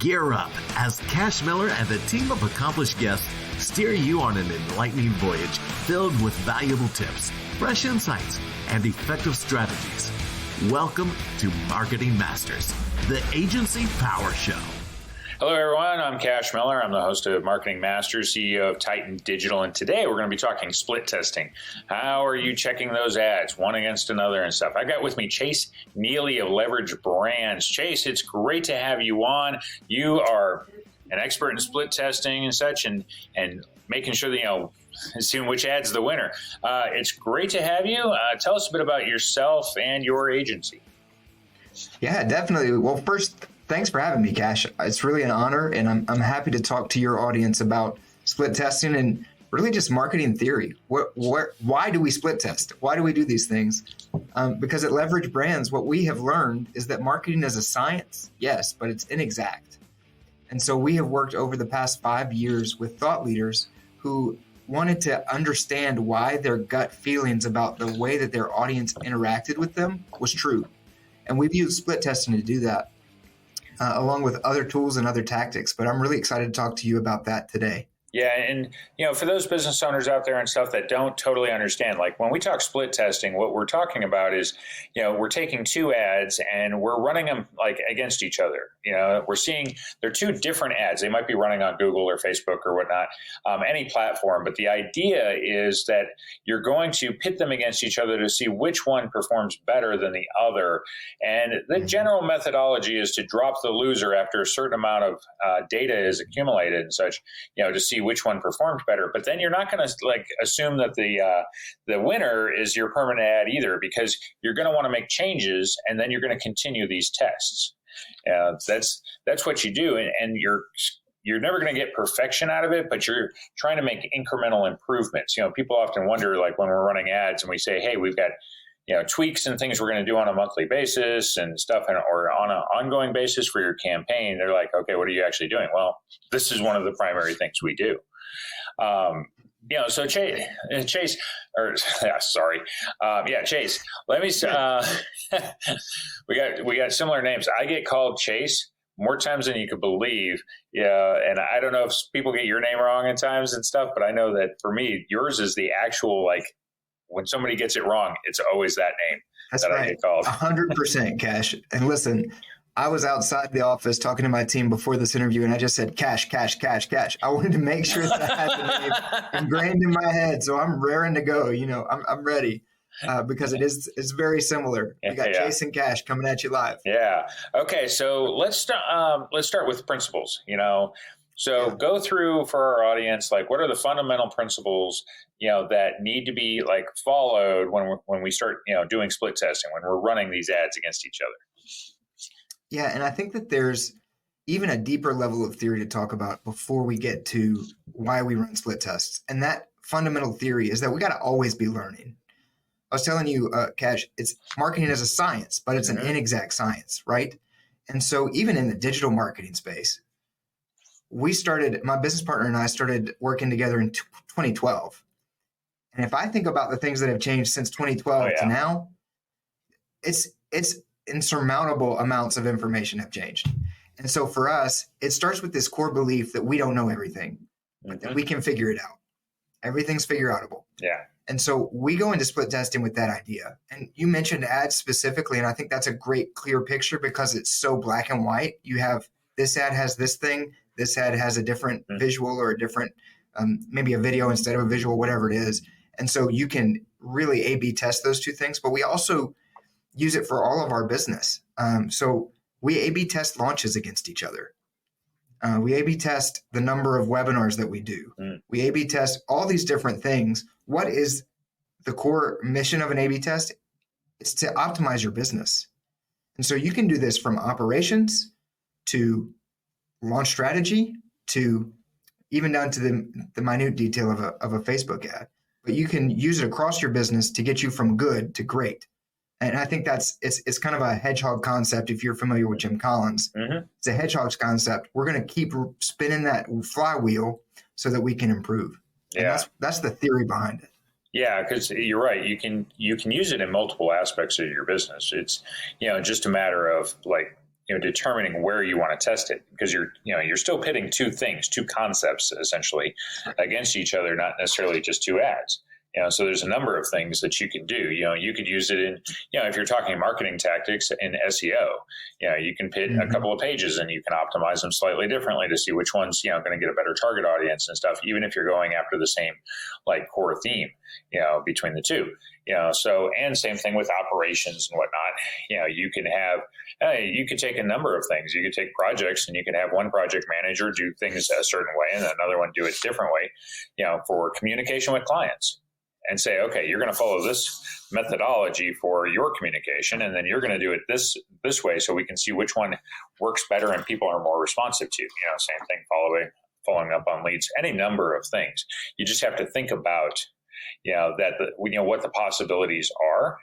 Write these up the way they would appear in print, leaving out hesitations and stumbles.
Gear up as Cash Miller and a team of accomplished guests steer you on an enlightening voyage filled with valuable tips, fresh insights, and effective strategies. Welcome to Marketing Masters, the Agency Power Show. Hello, everyone. I'm Cash Miller. I'm the host of Marketing Masters, CEO of Titan Digital, and today we're going to be talking split testing. How are you checking those ads, one against another and stuff? I got with me Chase Neely of Leverage Brands. Chase, it's great to have you on. You are an expert in split testing and such, and making sure that, seeing which ad's the winner. It's great to have you. Tell us a bit about yourself and your agency. Yeah, definitely. Well, first, thanks for having me, Cash. It's really an honor, and I'm happy to talk to your audience about split testing and really just marketing theory. Why do we split test? Why do we do these things? Because at Leverage Brands, what we have learned is that marketing is a science, yes, but it's inexact. And so we have worked over the past 5 years with thought leaders who wanted to understand why their gut feelings about the way that their audience interacted with them was true. And we've used split testing to do that. Along with other tools and other tactics. But I'm really excited to talk to you about that today. Yeah, and for those business owners out there and stuff that don't totally understand, like when we talk split testing, what we're talking about is, we're taking two ads and we're running them like against each other. We're seeing they're two different ads. They might be running on Google or Facebook or whatnot, any platform. But the idea is that you're going to pit them against each other to see which one performs better than the other. And the general methodology is to drop the loser after a certain amount of data is accumulated and such, to see which one performs better. But then you're not going to assume that the winner is your permanent ad either, because you're going to want to make changes and then you're going to continue these tests. That's what you do, and you're never going to get perfection out of it, but you're trying to make incremental improvements. People often wonder, like when we're running ads and we say, hey, we've got tweaks and things we're going to do on a monthly basis and stuff, or on an ongoing basis for your campaign. They're like, okay, what are you actually doing? Well, this is one of the primary things we do. So Chase, Chase, let me, we got similar names. I get called Chase more times than you could believe. Yeah. And I don't know if people get your name wrong at times and stuff, but I know that for me, yours is the actual, when somebody gets it wrong, it's always that name. That's that right. I get called. 100%, Cash. And listen, I was outside the office talking to my team before this interview, and I just said, Cash, Cash, Cash, Cash. I wanted to make sure that I had the name ingrained in my head. So I'm raring to go. I'm ready because it's very similar. You got Chase and Cash coming at you live. Yeah. Okay. So let's start with principles, Go through for our audience, what are the fundamental principles, that need to be followed when we start, doing split testing, when we're running these ads against each other. Yeah. And I think that there's even a deeper level of theory to talk about before we get to why we run split tests. And that fundamental theory is that we got to always be learning. I was telling you, Cash, it's marketing as a science, but it's an inexact science, right? And so even in the digital marketing space, my business partner and I started working together in 2012. And if I think about the things that have changed since 2012 to now, it's insurmountable amounts of information have changed. And so for us, it starts with this core belief that we don't know everything, but that we can figure it out. Everything's figure outable. Yeah. And so we go into split testing with that idea. And you mentioned ads specifically, and I think that's a great clear picture because it's so black and white. You have this ad has this thing, this ad has a different visual or a different, maybe a video instead of a visual, whatever it is. And so you can really A/B test those two things, but we also use it for all of our business. So we A/B test launches against each other. We A/B test the number of webinars that we do. We A/B test all these different things. What is the core mission of an A/B test? It's to optimize your business. And so you can do this from operations to launch strategy to even down to the minute detail of a Facebook ad. But you can use it across your business to get you from good to great. And I think it's kind of a hedgehog concept if you're familiar with Jim Collins. It's a hedgehog's concept. We're going to keep spinning that flywheel so that we can improve. And that's the theory behind it. Yeah, because you're right. You can use it in multiple aspects of your business. It's just a matter of determining where you want to test it, because you're still pitting two concepts essentially against each other, not necessarily just two ads. So there's a number of things that you can do. You could use it in, if you're talking marketing tactics in SEO, you can pit a couple of pages and you can optimize them slightly differently to see which one's, going to get a better target audience and stuff, even if you're going after the same like core theme, between the two, so, and same thing with operations and whatnot. You can have, you could take a number of things. You could take projects and you can have one project manager do things a certain way and another one do it a different way, for communication with clients. And say, okay, you're going to follow this methodology for your communication, and then you're going to do it this way, so we can see which one works better and people are more responsive to. Same thing, following up on leads, any number of things. You just have to think about, what the possibilities are.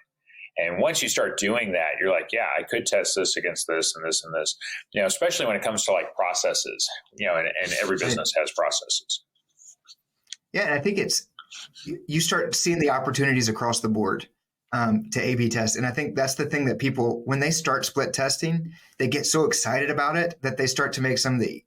And once you start doing that, you're like, yeah, I could test this against this and this and this. Especially when it comes to like processes. And every business has processes. Yeah, and I think you start seeing the opportunities across the board to A/B test. And I think that's the thing that people, when they start split testing, they get so excited about it that they start to make some of the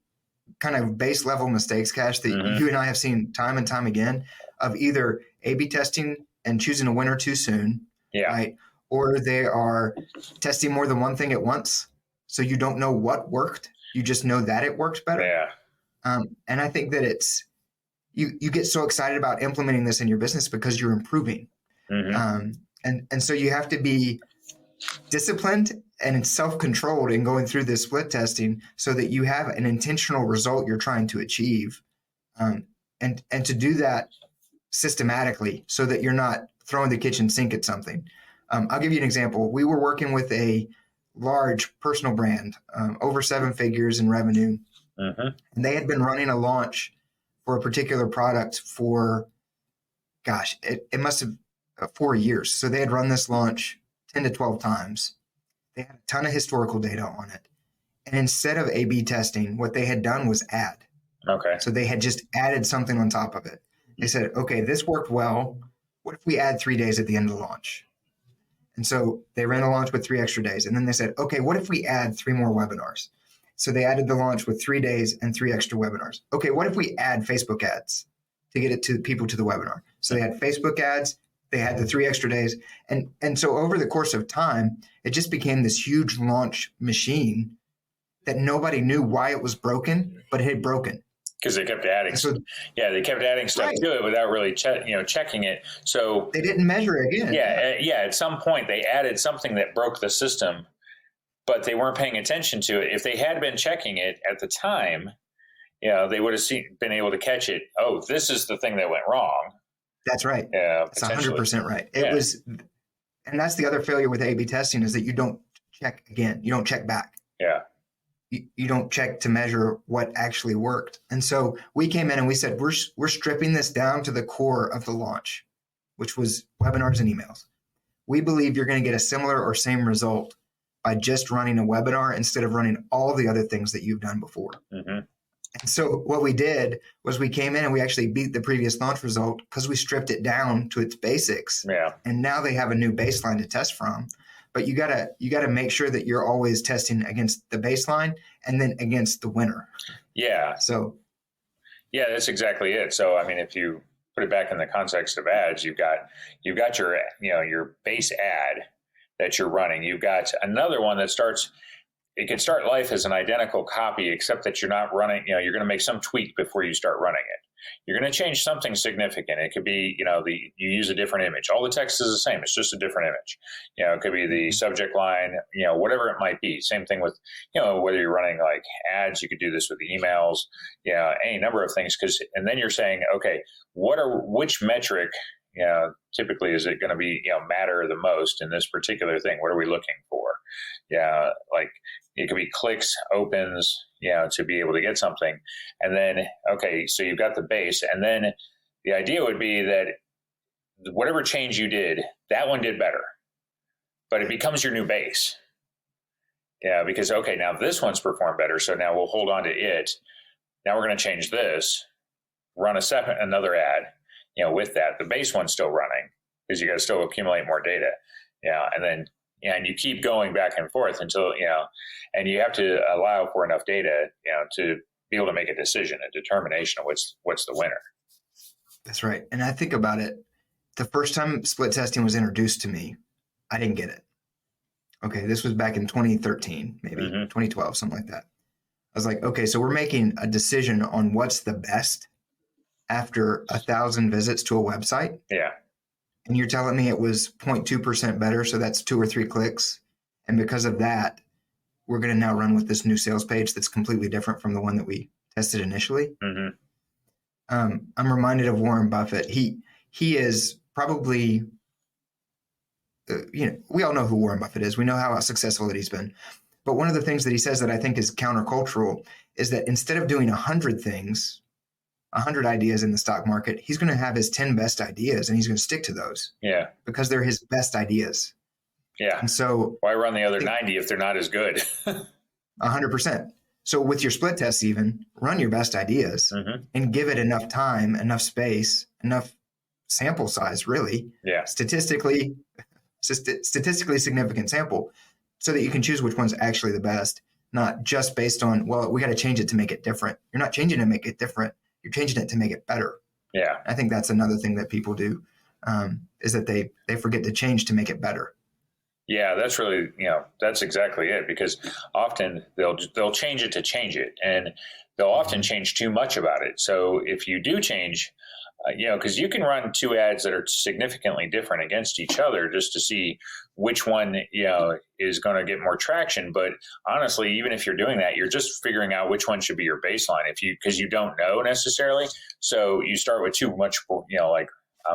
kind of base level mistakes, Cash, that you and I have seen time and time again, of either A/B testing and choosing a winner too soon, right? Or they are testing more than one thing at once. So you don't know what worked. You just know that it worked better. Yeah. And I think that you get so excited about implementing this in your business because you're improving. And so you have to be disciplined and self-controlled in going through this split testing so that you have an intentional result you're trying to achieve. And to do that systematically so that you're not throwing the kitchen sink at something. I'll give you an example. We were working with a large personal brand, over 7 figures in revenue. And they had been running a launch for a particular product for, it must have 4 years. So they had run this launch 10 to 12 times. They had a ton of historical data on it. And instead of A/B testing, what they had done was add. Okay. So they had just added something on top of it. They said, okay, this worked well. What if we add 3 days at the end of the launch? And so they ran the launch with 3 extra days. And then they said, okay, what if we add 3 more webinars? So they added the launch with 3 days and 3 extra webinars. Okay, what if we add Facebook ads to get it to people to the webinar? So they had Facebook ads, they had the 3 extra days. And so over the course of time, it just became this huge launch machine that nobody knew why it was broken, but it had broken. Because they kept adding, they kept adding stuff to it without really checking it. So they didn't measure it again. At some point they added something that broke the system, but they weren't paying attention to it. If they had been checking it at the time, they would have been able to catch it. Oh, this is the thing that went wrong. That's right. Yeah, that's 100% right. It was, and that's the other failure with A/B testing is that you don't check again. You don't check back. Yeah. You don't check to measure what actually worked. And so we came in and we said, we're stripping this down to the core of the launch, which was webinars and emails. We believe you're going to get a similar or same result by just running a webinar instead of running all the other things that you've done before. And so what we did was we came in and we actually beat the previous launch result because we stripped it down to its basics. And now they have a new baseline to test from. But you gotta make sure that you're always testing against the baseline and then against the winner. So that's exactly it. So I mean, if you put it back in the context of ads, you've got your your base ad that you're running. You've got another one that it can start life as an identical copy, except that you're not running, you're going to make some tweak before you start running it. You're going to change something significant. It could be, you use a different image. All the text is the same. It's just a different image. It could be the subject line, whatever it might be. Same thing with, whether you're running like ads, you could do this with emails, any number of things. And then you're saying, okay, which metric, typically is it going to be, matter the most in this particular thing? What are we looking for? Like it could be clicks, opens, to be able to get something. And then, okay, so you've got the base. And then the idea would be that whatever change you did, that one did better, but it becomes your new base. Because, okay, now this one's performed better. So now we'll hold on to it. Now we're going to change this, run another ad, with that. The base one's still running because you got to still accumulate more data. And then, and you keep going back and forth until, and you have to allow for enough data, to be able to make a decision, a determination of what's the winner. That's right. And I think about it, the first time split testing was introduced to me, I didn't get it. Okay, this was back in 2013, maybe 2012, something like that. I was like, okay, so we're making a decision on what's the best after 1,000 visits to a website. Yeah. And you're telling me it was 0.2% better, so that's 2 or 3 clicks. And because of that, we're going to now run with this new sales page that's completely different from the one that we tested initially. I'm reminded of Warren Buffett. He is probably, we all know who Warren Buffett is. We know how successful that he's been. But one of the things that he says that I think is countercultural is that instead of doing 100 things, 100 ideas in the stock market, he's going to have his 10 best ideas and he's going to stick to those. Yeah. Because they're his best ideas. Yeah. And so why run the other 90 if they're not as good? 100%. So with your split tests, even run your best ideas and give it enough time, enough space, enough sample size, really. Yeah. Statistically significant sample so that you can choose which one's actually the best, not just based on, well, we got to change it to make it different. You're not changing it to make it different. You're changing it to make it better. Yeah. I think that's another thing that people do, is that they forget to change to make it better. Yeah, that's really, that's exactly it, because often they'll change it to change it, and they'll often change too much about it. So if you do change, because you can run 2 ads that are significantly different against each other just to see which one, is going to get more traction. But honestly, even if you're doing that, you're just figuring out which one should be your baseline because you don't know necessarily. So you start with too much,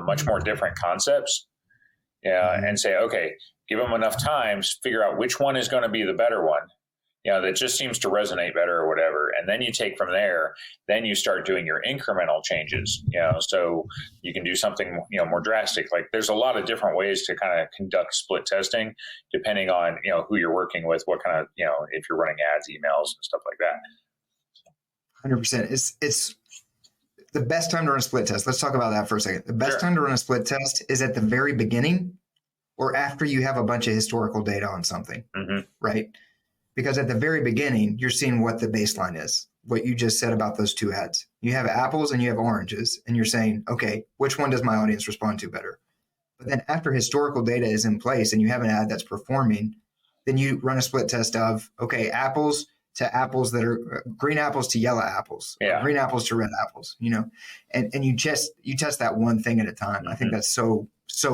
much more different concepts. Yeah. And say, okay, give them enough time, figure out which one is going to be the better one, that just seems to resonate better or whatever. And then you take from there, then you start doing your incremental changes, so you can do something, more drastic. Like there's a lot of different ways to kind of conduct split testing, depending on, who you're working with, what kind of, if you're running ads, emails and stuff like that. 100%. It's the best time to run a split test. Let's talk about that for a second. The best time to run a split test is at the very beginning or after you have a bunch of historical data on something, right? Because at the very beginning, you're seeing what the baseline is, what you just said about those 2 ads. You have apples and you have oranges, and you're saying, okay, which one does my audience respond to better? But then after historical data is in place and you have an ad that's performing, then you run a split test of, okay, apples to apples that are green apples to yellow apples, green apples to red apples, and you test that one thing at a time. I think that's so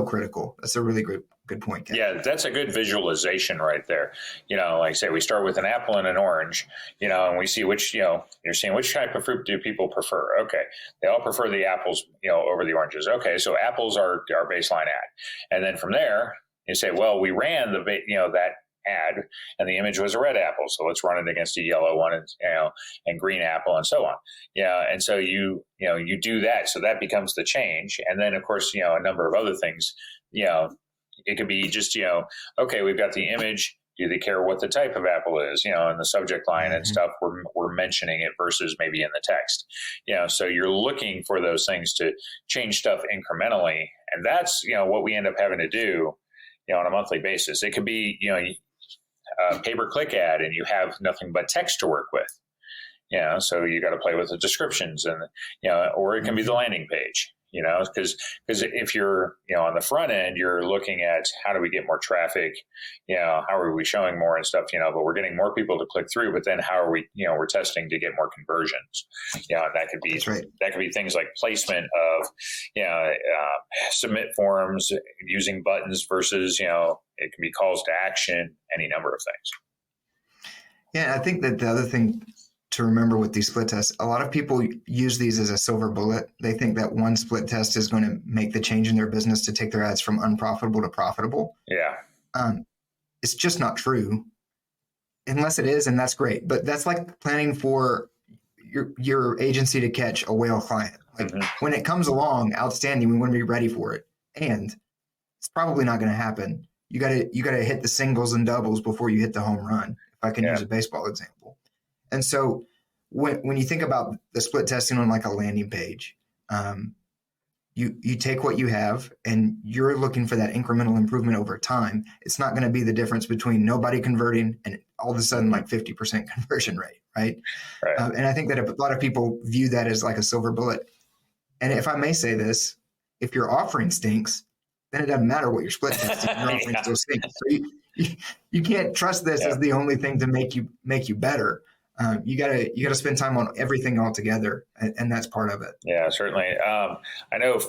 critical. That's a really good point, Ken. Yeah, that's a good visualization right there. Like say we start with an apple and an orange, and we see which, you're seeing which type of fruit do people prefer. Okay. They all prefer the apples, over the oranges. Okay. So apples are our baseline ad. And then from there you say, well, we ran that ad and the image was a red apple. So let's run it against a yellow one and green apple and so on. Yeah. And so you do that. So that becomes the change. And then of course, a number of other things, it could be just, okay, we've got the image. Do they care what the type of apple is, in the subject line and stuff, we're mentioning it versus maybe in the text, so you're looking for those things to change stuff incrementally. And that's, what we end up having to do, on a monthly basis. It could be, a pay-per-click ad and you have nothing but text to work with, so you got to play with the descriptions and, or it can be the landing page, because if you're, on the front end, you're looking at how do we get more traffic, how are we showing more and stuff, but we're getting more people to click through, but then how are we, we're testing to get more conversions, and that could be, that could be things like placement of, submit forms using buttons versus, it can be calls to action, any number of things. Yeah. I think that the other thing to remember with these split tests, a lot of people use these as a silver bullet. They think that one split test is going to make the change in their business to take their ads from unprofitable to profitable. Yeah. It's just not true unless it is. And that's great. But that's like planning for your agency to catch a whale client. Like when it comes along, outstanding, we want to be ready for it. And it's probably not going to happen. You got to hit the singles and doubles before you hit the home run. If I can use a baseball example. And so when you think about the split testing on like a landing page, you take what you have and you're looking for that incremental improvement over time. It's not going to be the difference between nobody converting and all of a sudden like 50% conversion rate, right? Right. And I think that a lot of people view that as like a silver bullet. And if I may say this, if your offering stinks, then it doesn't matter what your split testing, your offering still stinks. So you can't trust this as the only thing to make you better. You gotta spend time on everything altogether, and that's part of it. Yeah, certainly. I know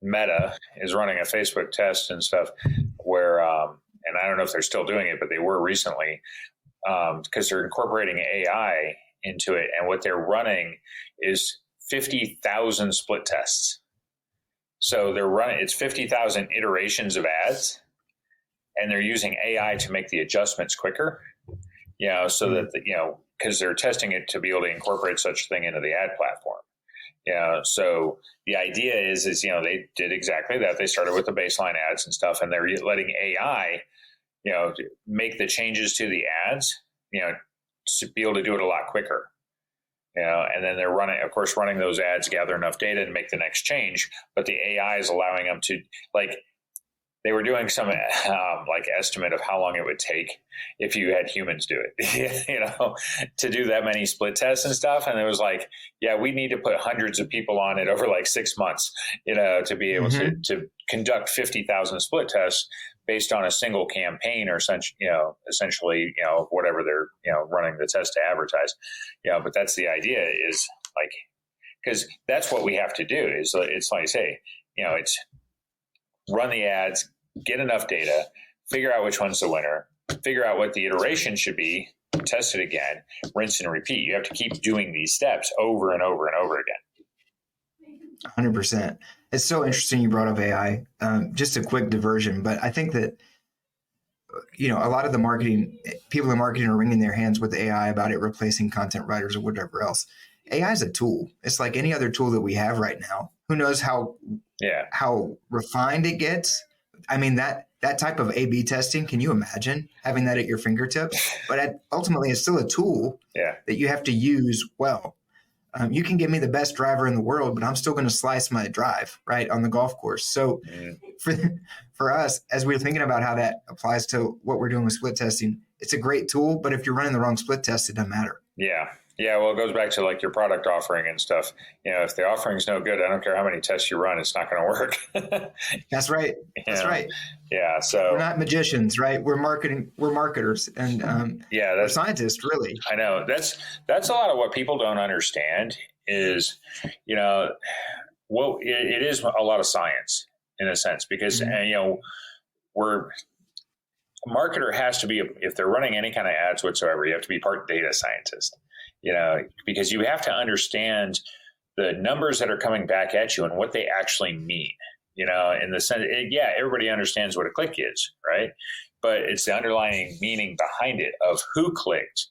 Meta is running a Facebook test and stuff where, and I don't know if they're still doing it, but they were recently, because they're incorporating AI into it, and what they're running is 50,000 split tests. So it's 50,000 iterations of ads, and they're using AI to make the adjustments quicker. So that because they're testing it to be able to incorporate such a thing into the ad platform. So the idea is they did exactly that. They started with the baseline ads and stuff, and they're letting AI, make the changes to the ads, to be able to do it a lot quicker. And then they're running those ads, gather enough data to make the next change. But the AI is allowing them to, they were doing some estimate of how long it would take if you had humans do it, to do that many split tests and stuff. And it was we need to put hundreds of people on it over 6 months, to be able to conduct 50,000 split tests based on a single campaign or essentially, whatever they're, running the test to advertise. But that's the idea is because that's what we have to do is it's like you say, it's run the ads, get enough data, figure out which one's the winner, figure out what the iteration should be, test it again, rinse and repeat. You have to keep doing these steps over and over and over again. 100%. It's so interesting you brought up AI. Just a quick diversion, but I think that, a lot of the people in marketing are wringing their hands with AI about it replacing content writers or whatever else. AI is a tool. It's like any other tool that we have right now. Who knows how refined it gets? I mean, that type of A/B testing, can you imagine having that at your fingertips? But ultimately, it's still a tool that you have to use well. You can give me the best driver in the world, but I'm still going to slice my drive, right, on the golf course. So for us, as we're thinking about how that applies to what we're doing with split testing, it's a great tool, but if you're running the wrong split test, it doesn't matter. Yeah. Yeah, well, it goes back to your product offering and stuff. If the offering's no good, I don't care how many tests you run, it's not going to work. That's right. That's right. Yeah. So we're not magicians, right? We're marketers, and we're scientists, really. I know that's a lot of what people don't understand is, it is a lot of science in a sense because a marketer has to be, if they're running any kind of ads whatsoever, you have to be part data scientist. Because you have to understand the numbers that are coming back at you and what they actually mean, in the sense, everybody understands what a click is, right? But it's the underlying meaning behind it of who clicked,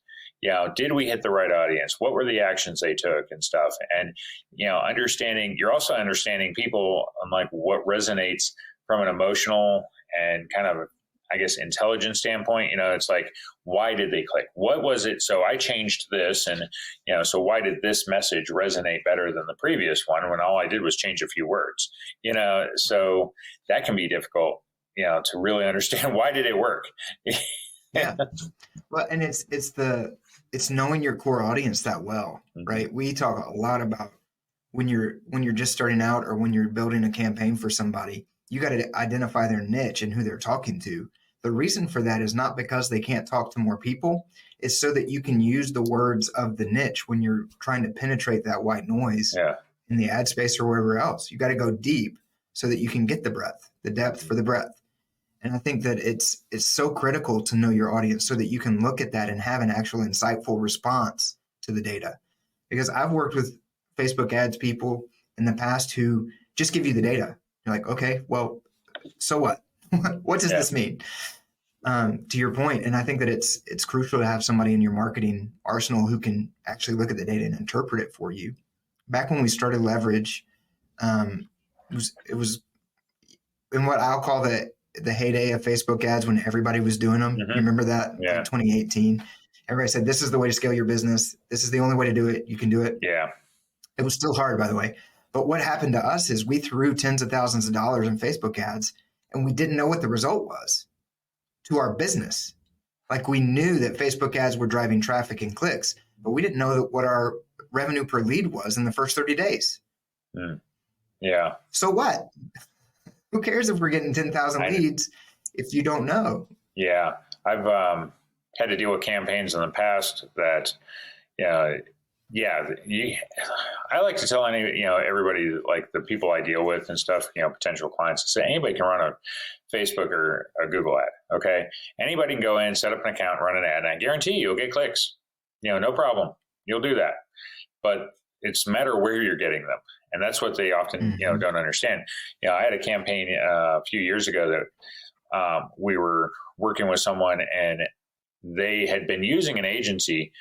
did we hit the right audience? What were the actions they took and stuff? And, you're also understanding people on what resonates from an emotional and kind of, I guess, intelligence standpoint. It's why did they click? What was it? So I changed this and, so why did this message resonate better than the previous one when all I did was change a few words, so that can be difficult, to really understand why did it work? Yeah. Well, and it's knowing your core audience that well, right? We talk a lot about when you're just starting out or when you're building a campaign for somebody, you got to identify their niche and who they're talking to. The reason for that is not because they can't talk to more people. It's so that you can use the words of the niche when you're trying to penetrate that white noise in the ad space or wherever else. You got to go deep so that you can get the breadth, the depth for the breadth. And I think that it's so critical to know your audience so that you can look at that and have an actual insightful response to the data. Because I've worked with Facebook ads people in the past who just give you the data. You're like, okay, well, so what? What does this mean? To your point, and I think that it's crucial to have somebody in your marketing arsenal who can actually look at the data and interpret it for you. Back when we started Leverage, it was in what I'll call the heyday of Facebook ads when everybody was doing them. You remember that? Yeah. In 2018. Everybody said, this is the way to scale your business. This is the only way to do it. You can do it. Yeah. It was still hard, by the way. But what happened to us is we threw tens of thousands of dollars in Facebook ads and we didn't know what the result was to our business. Like we knew that Facebook ads were driving traffic and clicks, but we didn't know that what our revenue per lead was in the first 30 days. Yeah. So what? Who cares if we're getting 10,000 leads if you don't know? Yeah. I've had to deal with campaigns in the past that, I like to tell everybody, like the people I deal with and stuff, potential clients, to say anybody can run a Facebook or a Google ad. Okay. Anybody can go in, set up an account, run an ad, and I guarantee you'll get clicks, no problem. You'll do that. But it's a matter where you're getting them. And that's what they often, don't understand. I had a campaign a few years ago that we were working with someone and they had been using an agency,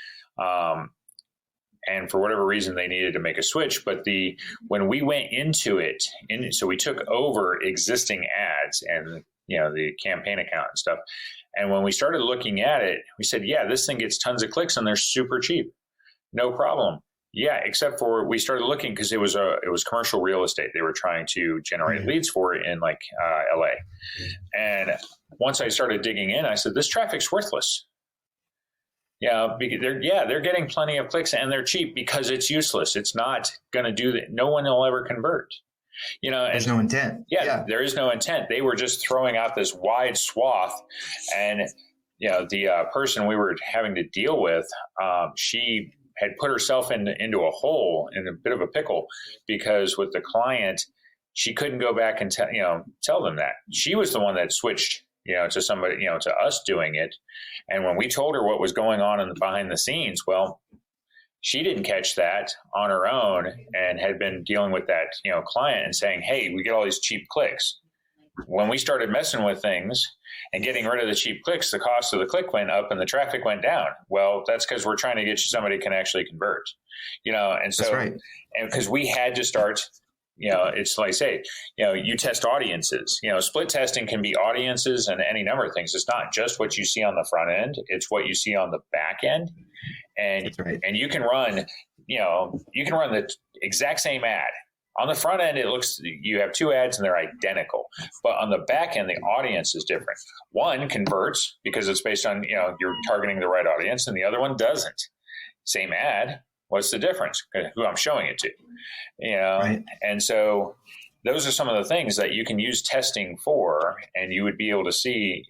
and for whatever reason they needed to make a switch. But when we went into it, so we took over existing ads and the campaign account and stuff. And when we started looking at it, we said, yeah, this thing gets tons of clicks and they're super cheap. No problem. Yeah, except for we started looking because it was commercial real estate. They were trying to generate leads for it in like LA. And once I started digging in, I said, this traffic's worthless. Yeah, they're getting plenty of clicks and they're cheap because it's useless. It's not going to do that. No one will ever convert. There's no intent. Yeah, there is no intent. They were just throwing out this wide swath, and the person we were having to deal with, she had put herself into a hole, in a bit of a pickle, because with the client, she couldn't go back and tell them that. She was the one that switched, to somebody, to us doing it. And when we told her what was going on behind the scenes, well, she didn't catch that on her own and had been dealing with that, client and saying, hey, we get all these cheap clicks. When we started messing with things and getting rid of the cheap clicks, the cost of the click went up and the traffic went down. Well, that's because we're trying to get you somebody who can actually convert, and so, that's right. And because we had to start, it's like, say, you test audiences, split testing can be audiences and any number of things. It's not just what you see on the front end. It's what you see on the back end. And, that's right. And you can run the exact same ad. On the front end, you have two ads and they're identical, but on the back end, the audience is different. One converts because it's based on, you're targeting the right audience, and the other one doesn't. Same ad. What's the difference? Who I'm showing it to, Right. And so those are some of the things that you can use testing for, and you would be able to see,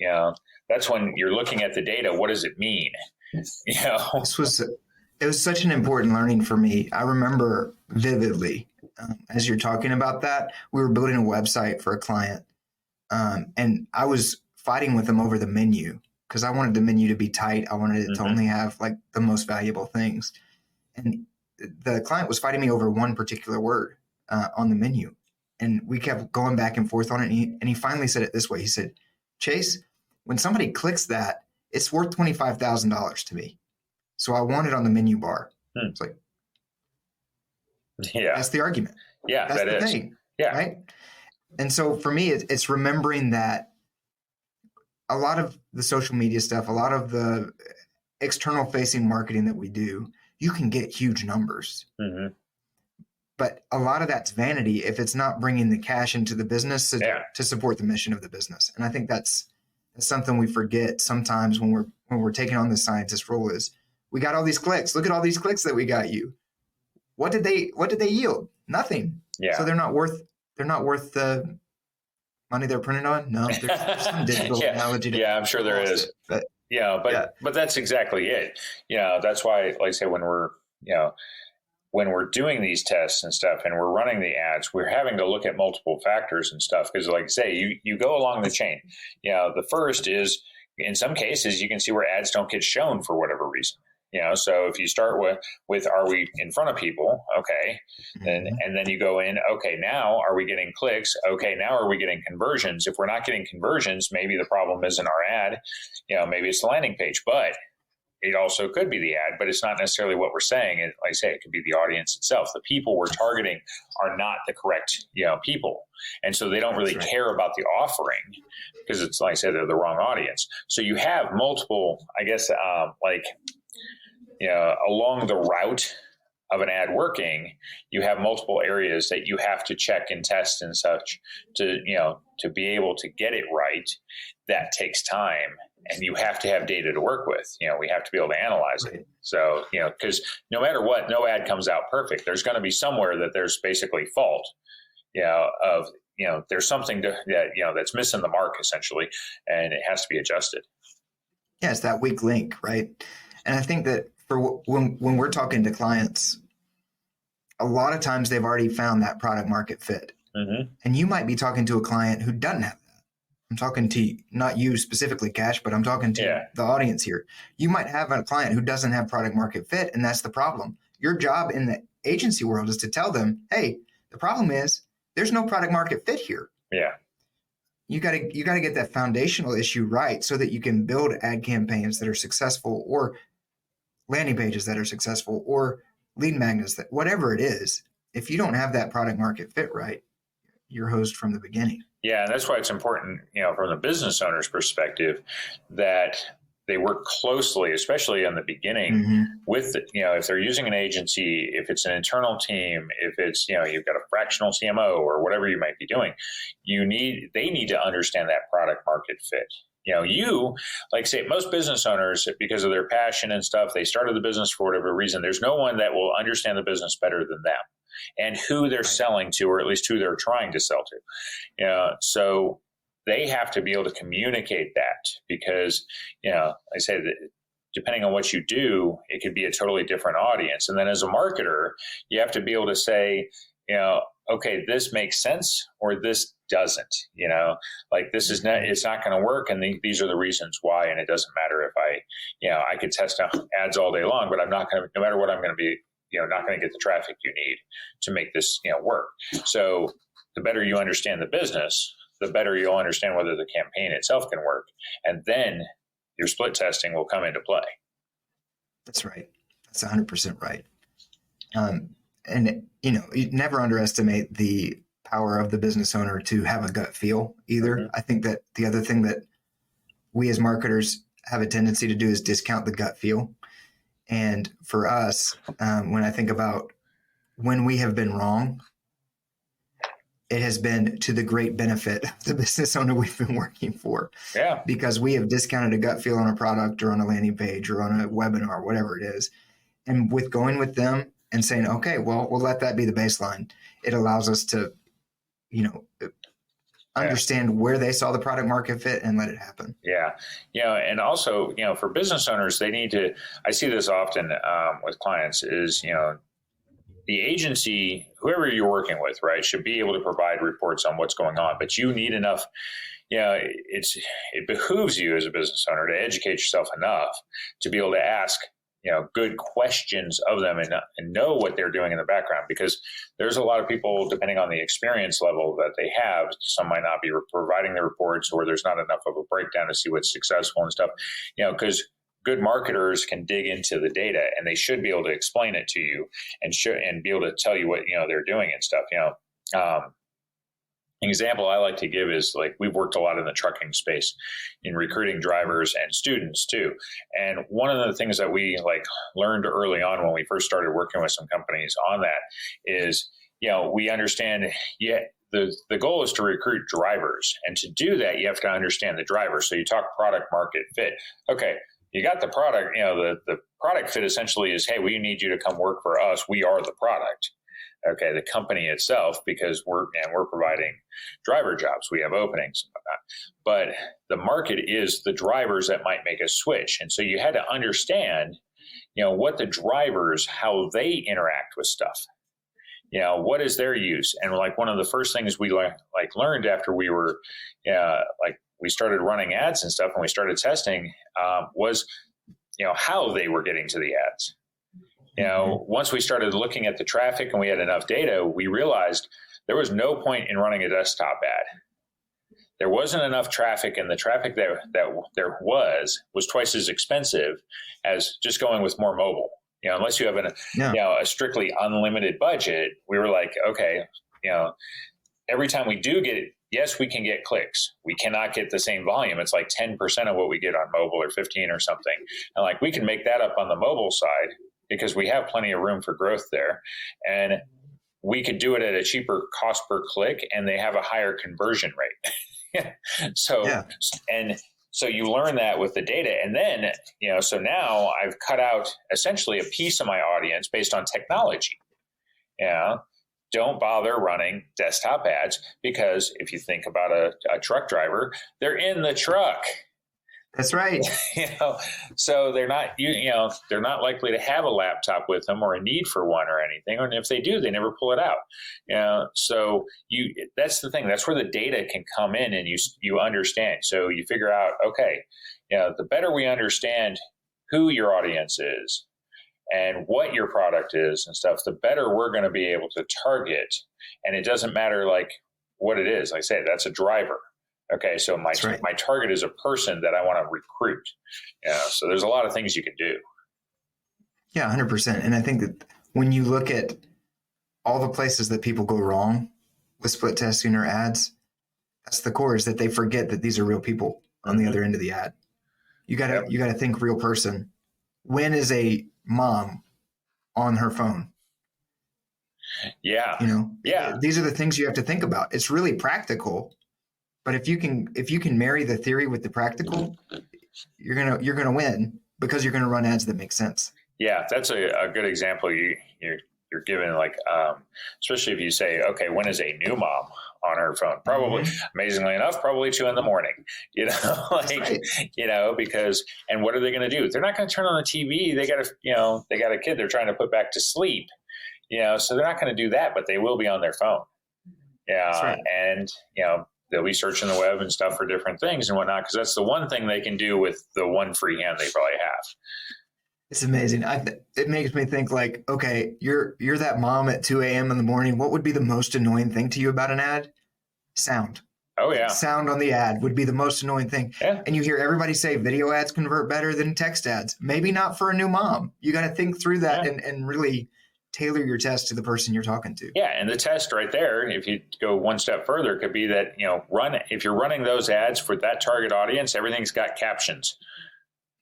that's when you're looking at the data. What does it mean? It was such an important learning for me. I remember vividly, as you're talking about that, we were building a website for a client, and I was fighting with them over the menu because I wanted the menu to be tight. I wanted it to only have like the most valuable things. And the client was fighting me over one particular word on the menu. And we kept going back and forth on it. And he finally said it this way. He said, Chase, when somebody clicks that, it's worth $25,000 to me. So I want it on the menu bar. It's like, yeah, that's the argument. Yeah, that's the thing. Yeah. Right. And so for me, it's remembering that a lot of the social media stuff, a lot of the external facing marketing that we do, you can get huge numbers. But a lot of that's vanity if it's not bringing the cash into the business to support the mission of the business. And I think that's something we forget sometimes when we're taking on the scientist role is we got all these clicks. Look at all these clicks that we got you. What did they yield? Nothing. Yeah. So they're not worth the money they're printed on. No, there's some digital analogy. Yeah, I'm sure there is. But that's exactly it. That's why, like I say, when we're doing these tests and stuff and we're running the ads, we're having to look at multiple factors and stuff. Because like I say, you go along the chain. The first is, in some cases, you can see where ads don't get shown for whatever reason. So if you start with are we in front of people? Okay. And then you go in, okay, now are we getting clicks? Okay, now are we getting conversions? If we're not getting conversions, maybe the problem isn't our ad. Maybe it's the landing page, but it also could be the ad, but it's not necessarily what we're saying. Like I say, it could be the audience itself. The people we're targeting are not the correct, people. And so they don't really care about the offering because it's, like I said, they're the wrong audience. So you have multiple, I guess, along the route of an ad working, you have multiple areas that you have to check and test and such to, to be able to get it right. That takes time, and you have to have data to work with. We have to be able to analyze it. So, because no matter what, no ad comes out perfect. There's going to be somewhere that there's basically fault, there's something that's missing the mark essentially, and it has to be adjusted. Yeah, it's that weak link, right? And I think that for when we're talking to clients, a lot of times they've already found that product market fit. Mm-hmm. And you might be talking to a client who doesn't have that. I'm talking to not you specifically, Cash, but I'm talking to the audience here. You might have a client who doesn't have product market fit, and that's the problem. Your job in the agency world is to tell them, hey, the problem is there's no product market fit here. Yeah. You got to get that foundational issue right so that you can build ad campaigns that are successful, or landing pages that are successful, or lead magnets, that whatever it is. If you don't have that product market fit right, you're hosed from the beginning. Yeah, and that's why it's important, from the business owner's perspective, that they work closely, especially in the beginning, with if they're using an agency, if it's an internal team, if it's you've got a fractional CMO or whatever you might be doing, they need to understand that product market fit. Like say most business owners, because of their passion and stuff, they started the business for whatever reason. There's no one that will understand the business better than them, and who they're selling to, or at least who they're trying to sell to. So they have to be able to communicate that, because, like I say, that depending on what you do, it could be a totally different audience. And then as a marketer, you have to be able to say, okay, this makes sense, or this doesn't, like this is not, it's not going to work. And these are the reasons why. And it doesn't matter if I could test ads all day long, but I'm not going to, no matter what, I'm going to be, not going to get the traffic you need to make this, work. So the better you understand the business, the better you'll understand whether the campaign itself can work. And then your split testing will come into play. That's right. That's 100% right. And, you never underestimate the power of the business owner to have a gut feel either. Mm-hmm. I think that the other thing that we as marketers have a tendency to do is discount the gut feel. And for us, when I think about when we have been wrong, it has been to the great benefit of the business owner we've been working for. Yeah. Because we have discounted a gut feel on a product or on a landing page or on a webinar, whatever it is. And with going with them and saying, okay, well, we'll let that be the baseline. It allows us to, understand where they saw the product market fit and let it happen. Yeah. And also, for business owners, they need to, I see this often with clients is, the agency, whoever you're working with, right, should be able to provide reports on what's going on, but you need enough, it behooves you as a business owner to educate yourself enough to be able to ask, good questions of them and know what they're doing in the background, because there's a lot of people, depending on the experience level that they have, some might not be providing the reports, or there's not enough of a breakdown to see what's successful and stuff, because good marketers can dig into the data, and they should be able to explain it to you and be able to tell you what, they're doing and stuff. An example I like to give is, like, we've worked a lot in the trucking space in recruiting drivers and students too. And one of the things that we learned early on when we first started working with some companies on that is, we understand, the goal is to recruit drivers. And to do that, you have to understand the driver. So you talk product market fit. Okay. You got the product, the product fit essentially is, hey, we need you to come work for us. We are the product. Okay, the company itself, because we're providing driver jobs. We have openings and whatnot. But the market is the drivers that might make a switch. And so you had to understand, what the drivers, how they interact with stuff. What is their use? And one of the first things we learned after we were we started running ads and stuff, and we started testing was, how they were getting to the ads. Once we started looking at the traffic and we had enough data, we realized there was no point in running a desktop ad. There wasn't enough traffic, and the traffic that there was twice as expensive as just going with more mobile. Unless you have a strictly unlimited budget, we were like, okay, every time we do get it, yes, we can get clicks. We cannot get the same volume. It's like 10% of what we get on mobile, or 15 or something. And we can make that up on the mobile side, because we have plenty of room for growth there. And we could do it at a cheaper cost per click, and they have a higher conversion rate. So you learn that with the data. And then, so now I've cut out essentially a piece of my audience based on technology. Don't bother running desktop ads, because if you think about a truck driver, they're in the truck. That's right. So they're not, they're not likely to have a laptop with them or a need for one or anything. And if they do, they never pull it out. So that's the thing. That's where the data can come in, and you understand. So you figure out, okay, the better we understand who your audience is and what your product is and stuff, the better we're going to be able to target. And it doesn't matter like what it is. Like I say, that's a driver. Okay, so my target is a person that I want to recruit. So there's a lot of things you can do. Yeah, 100%. And I think that when you look at all the places that people go wrong with split testing or ads, that's the core, is that they forget that these are real people on the other end of the ad. You gotta think real person. When is a mom on her phone? Yeah. These are the things you have to think about. It's really practical. But if you can marry the theory with the practical, you're gonna win, because you're gonna run ads that make sense. Yeah, that's a good example you're giving. Like, especially if you say, okay, when is a new mom on her phone? Probably, amazingly enough, probably 2 a.m. Because, and what are they going to do? They're not going to turn on the TV. They got a kid they're trying to put back to sleep. So they're not going to do that, but they will be on their phone. And they'll be searching the web and stuff for different things and whatnot, because that's the one thing they can do with the one free hand they probably have. It's amazing. It makes me think, like, okay, you're that mom at 2 a.m. in the morning. What would be the most annoying thing to you about an ad? Sound. Oh, yeah. Sound on the ad would be the most annoying thing. Yeah. And you hear everybody say video ads convert better than text ads. Maybe not for a new mom. You got to think through that and really tailor your test to the person you're talking to. Yeah, and the test right there, if you go one step further, could be that, if you're running those ads for that target audience, everything's got captions.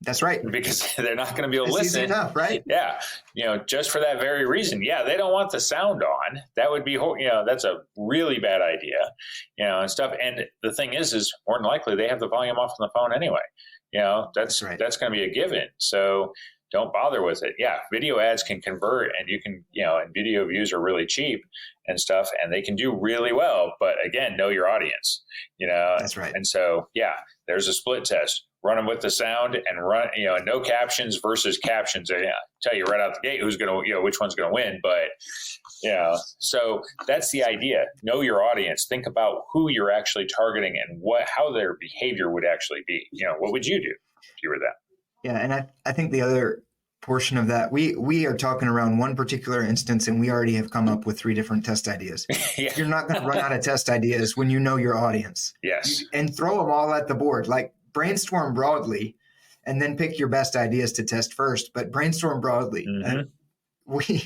That's right. Because they're not going to be able to listen. Easy enough, right? Yeah. Just for that very reason. Yeah, they don't want the sound on. That would be, that's a really bad idea, and stuff. And the thing is more than likely they have the volume off on the phone anyway. That's going to be a given. So don't bother with it. Yeah, video ads can convert, and you can, and video views are really cheap and stuff, and they can do really well. But again, know your audience, That's right. And so, there's a split test. Run them with the sound and run, no captions versus captions. I tell you right out the gate who's going to, which one's going to win. But, so that's the idea. Know your audience. Think about who you're actually targeting and how their behavior would actually be. What would you do if you were that? Yeah, and I think the other portion of that, we are talking around one particular instance, and we already have come up with 3 different test ideas. Yeah. You're not going to run out of test ideas when you know your audience. Yes. And throw them all at the board. Like, brainstorm broadly, and then pick your best ideas to test first. But brainstorm broadly. Mm-hmm.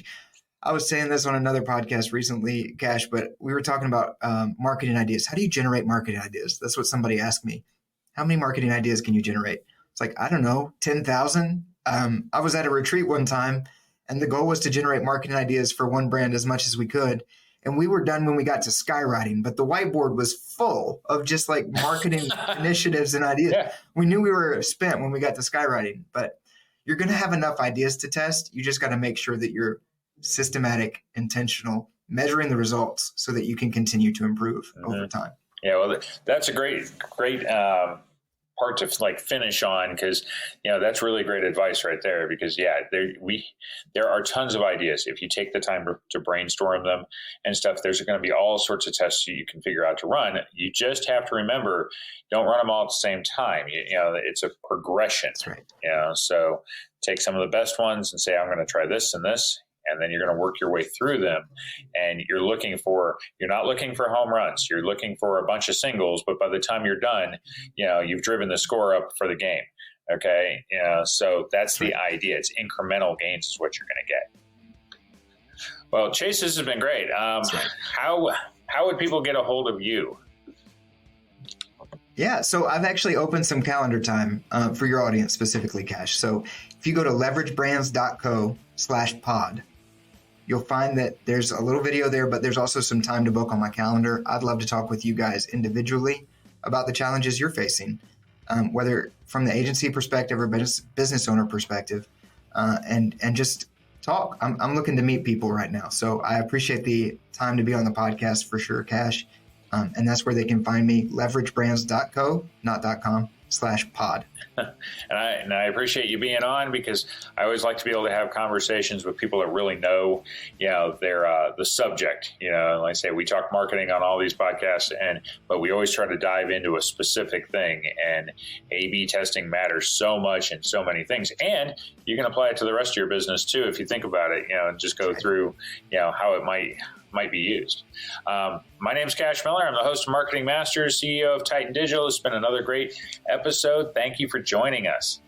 I was saying this on another podcast recently, Cash, but we were talking about marketing ideas. How do you generate marketing ideas? That's what somebody asked me. How many marketing ideas can you generate? It's like, I don't know, 10,000. I was at a retreat one time, and the goal was to generate marketing ideas for one brand as much as we could. And we were done when we got to skywriting, but the whiteboard was full of just like marketing initiatives and ideas. Yeah. We knew we were spent when we got to skywriting, but you're going to have enough ideas to test. You just got to make sure that you're systematic, intentional, measuring the results so that you can continue to improve over time. Yeah, well, that's a great part to like finish on, because that's really great advice right there, because there are tons of ideas. If you take the time to brainstorm them and stuff, there's going to be all sorts of tests you can figure out to run. You just have to remember, don't run them all at the same time. It's a progression. That's right. So take some of the best ones and say, I'm going to try this and this, and then you're going to work your way through them. And you're not looking for home runs. You're looking for a bunch of singles, but by the time you're done, you've driven the score up for the game. Okay. So that's the idea. It's incremental gains is what you're going to get. Well, Chase, this has been great. How would people get a hold of you? Yeah, so I've actually opened some calendar time for your audience, specifically, Cash. So if you go to leveragebrands.co/pod, you'll find that there's a little video there, but there's also some time to book on my calendar. I'd love to talk with you guys individually about the challenges you're facing, whether from the agency perspective or business owner perspective, and just talk. I'm looking to meet people right now. So I appreciate the time to be on the podcast for sure, Cash. And that's where they can find me, leveragebrands.co, not .com/pod. And I appreciate you being on, because I always like to be able to have conversations with people that really know, their the subject. And like I say, we talk marketing on all these podcasts, but we always try to dive into a specific thing. And A/B testing matters so much in so many things, and you can apply it to the rest of your business too if you think about it. And just go through, how it might be used. My name's Cash Miller. I'm the host of Marketing Masters, CEO of Titan Digital. It's been another great episode. Thank you for joining us.